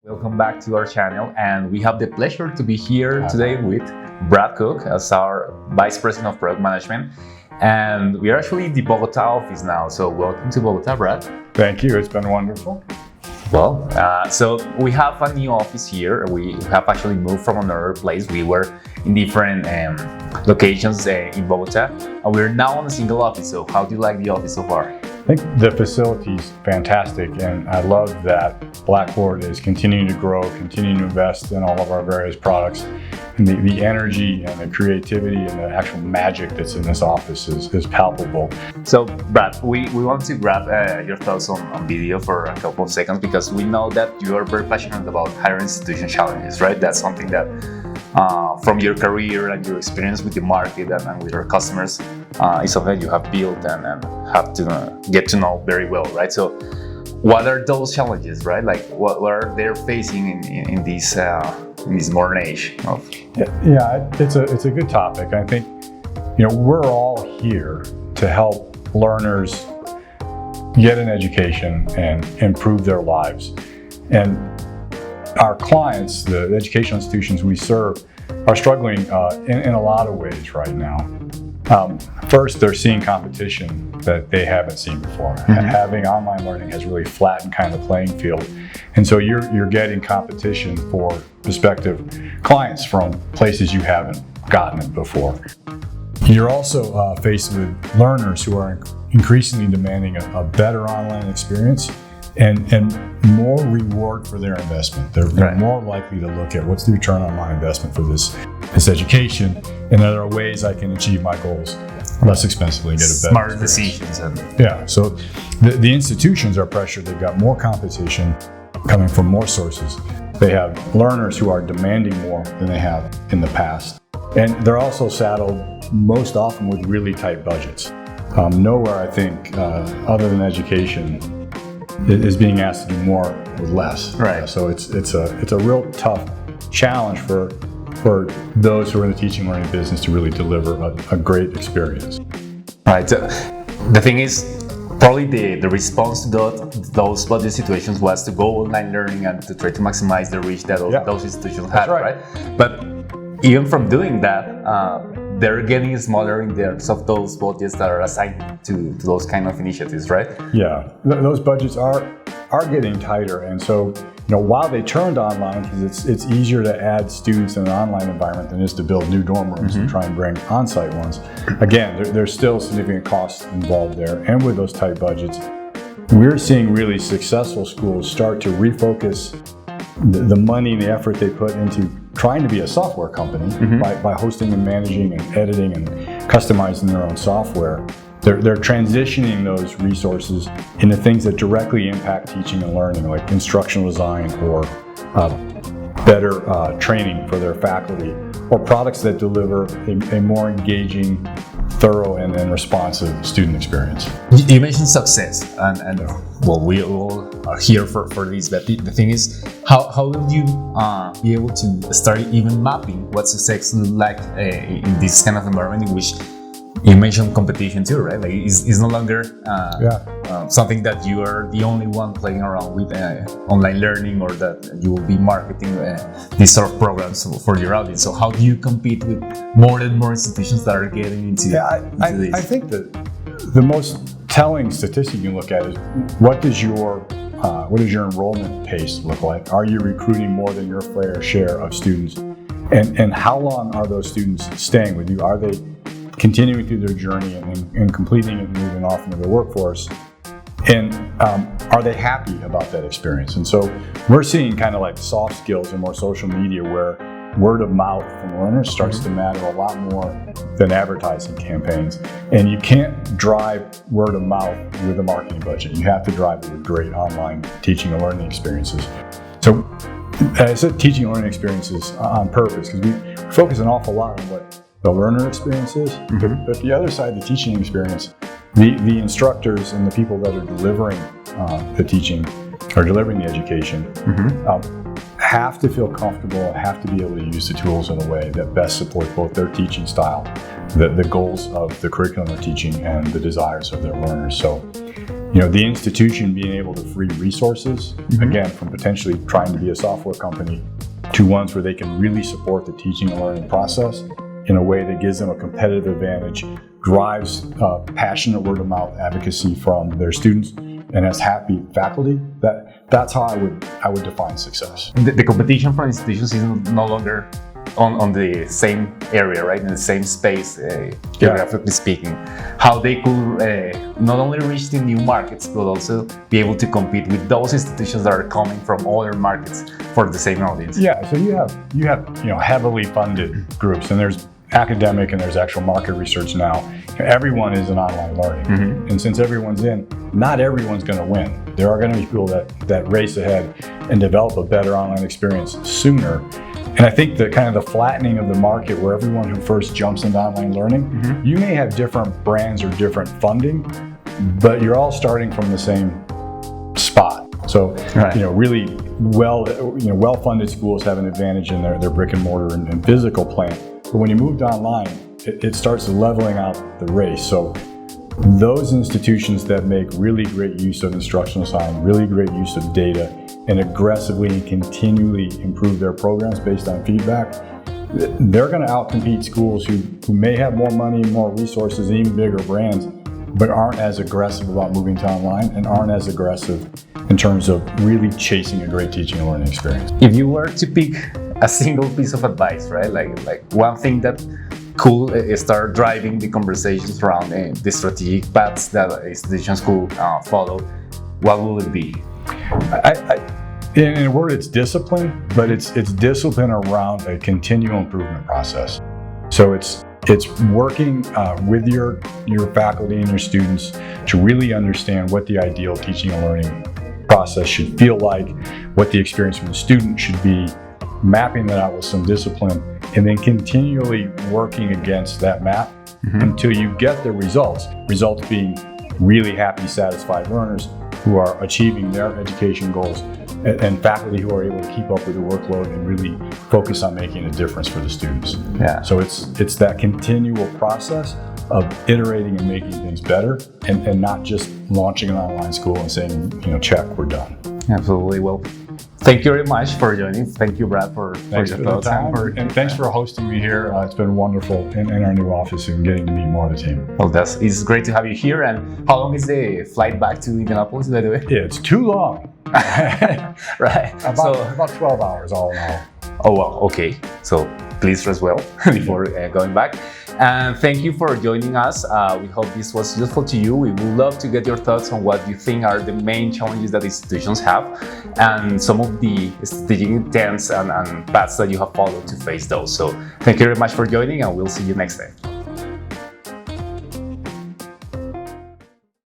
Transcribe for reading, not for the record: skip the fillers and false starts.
Welcome back to our channel, and we have the pleasure to be here today with Brad Cook as our Vice President of Product Management. And we are actually in the Bogota office now, so welcome to Bogota, Brad. Thank you, it's been wonderful. Well, so we have a new office here. We have actually moved from another place. We were in different locations in Bogota, and we're now on a single office. So how do you like the office so far? I think the facility's fantastic, and I love that Blackboard is continuing to grow, continuing to invest in all of our various products. And the energy and the creativity and the actual magic that's in this office is palpable. So, Brad, we want to grab your thoughts on video for a couple of seconds, because we know that you are very passionate about higher institution challenges, right? That's something that from your career and your experience with the market and with your customers is something you have built and have to get to know very well, right? So what are those challenges, right? Like what are they facing in this modern age of? Yeah, it's a good topic. I think, we're all here to help learners get an education and improve their lives. And our clients, the educational institutions we serve, are struggling in a lot of ways right now. First, they're seeing competition that they haven't seen before. Mm-hmm. Having online learning has really flattened kind of the playing field. And so you're getting competition for prospective clients from places you haven't gotten it before. You're also faced with learners who are increasingly demanding a better online experience and more reward for their investment. They're Right. more likely to look at what's the return on my investment for this education, and there are ways I can achieve my goals less expensively and get a better Smart experience. decisions. Yeah, so the institutions are pressured. They've got more competition coming from more sources. They have learners who are demanding more than they have in the past. And they're also saddled most often with really tight budgets. Nowhere, I think, other than education, is being asked to do more with less. Right. So it's a real tough challenge for those who are in the teaching learning business to really deliver a great experience. Right. So the thing is, probably the response to those budget situations was to go online learning and to try to maximize the reach that those institutions had, right. But even from doing that, they're getting smaller in terms of those budgets that are assigned to those kind of initiatives, right? Yeah, those budgets are getting tighter, and so while they turned online, because it's easier to add students in an online environment than it is to build new dorm rooms and try and bring on-site ones. Again, there's still significant costs involved there, and with those tight budgets, we're seeing really successful schools start to refocus the money and the effort they put into trying to be a software company by hosting and managing and editing and customizing their own software. They're transitioning those resources into things that directly impact teaching and learning, like instructional design or better training for their faculty, or products that deliver a more engaging, thorough, and responsive student experience. You mentioned success, and well, we all are here for this, but the thing is, how will you be able to start even mapping what success looks like in this kind of environment in which you mentioned competition too, right? Like it's no longer something that you are the only one playing around with online learning, or that you will be marketing these sort of programs for your audience. So how do you compete with more and more institutions that are getting into this? I think that the most telling statistic you can look at is what does your enrollment pace look like? Are you recruiting more than your fair share of students? And how long are those students staying with you? Are they continuing through their journey and completing it and moving off into the workforce? And are they happy about that experience? And so we're seeing kind of like soft skills and more social media where word of mouth from learners starts to matter a lot more than advertising campaigns. And you can't drive word of mouth with a marketing budget. You have to drive it with great online teaching and learning experiences. So I said teaching and learning experiences on purpose, because we focus an awful lot on what the learner experience is, but the other side, the teaching experience, the instructors and the people that are delivering the teaching or delivering the education have to feel comfortable, have to be able to use the tools in a way that best support both their teaching style, the goals of the curriculum they're teaching, and the desires of their learners. So the institution being able to free resources, again, from potentially trying to be a software company to ones where they can really support the teaching and learning process in a way that gives them a competitive advantage, drives passionate word-of-mouth advocacy from their students, and has happy faculty. That's how I would define success. The competition from institutions is no longer on the same area, right? In the same space, geographically speaking. How they could not only reach the new markets, but also be able to compete with those institutions that are coming from other markets for the same audience. Yeah, so you have heavily funded groups, and there's academic and there's actual market research now. Everyone is in online learning, and since everyone's in, not everyone's going to win. There are going to be people that race ahead and develop a better online experience sooner. And I think the kind of the flattening of the market, where everyone who first jumps into online learning, you may have different brands or different funding, but you're all starting from the same spot. So, really well-funded schools have an advantage in their brick and mortar and physical plant. But when you move to online, it starts leveling out the race. So those institutions that make really great use of instructional design, really great use of data, and aggressively and continually improve their programs based on feedback, they're going to outcompete schools who may have more money, more resources, and even bigger brands, but aren't as aggressive about moving to online and aren't as aggressive in terms of really chasing a great teaching and learning experience. If you were to pick a single piece of advice, right? Like one thing that could start driving the conversations around the strategic paths that institutions could follow, what will it be? In a word, it's discipline, but it's discipline around a continual improvement process. So it's working with your faculty and your students to really understand what the ideal teaching and learning process should feel like, what the experience for the student should be, mapping that out with some discipline, and then continually working against that map until you get the results being really happy, satisfied learners who are achieving their education goals, and faculty who are able to keep up with the workload and really focus on making a difference for the students. Yeah. So it's that continual process of iterating and making things better, and not just launching an online school and saying, check, we're done. Absolutely. Well, thank you very much for joining. Thank you, Brad, for your thoughts. And thanks for hosting me here. It's been wonderful in our new office and getting to meet more of the team. Well, it's great to have you here. And how long is the flight back to Indianapolis, by the way? Yeah, it's too long. Right. About 12 hours all in all. Oh, well, okay. So please rest well before going back. And thank you for joining us. We hope this was useful to you. We would love to get your thoughts on what you think are the main challenges that institutions have and some of the strategic intents and paths that you have followed to face those. So thank you very much for joining, and we'll see you next time.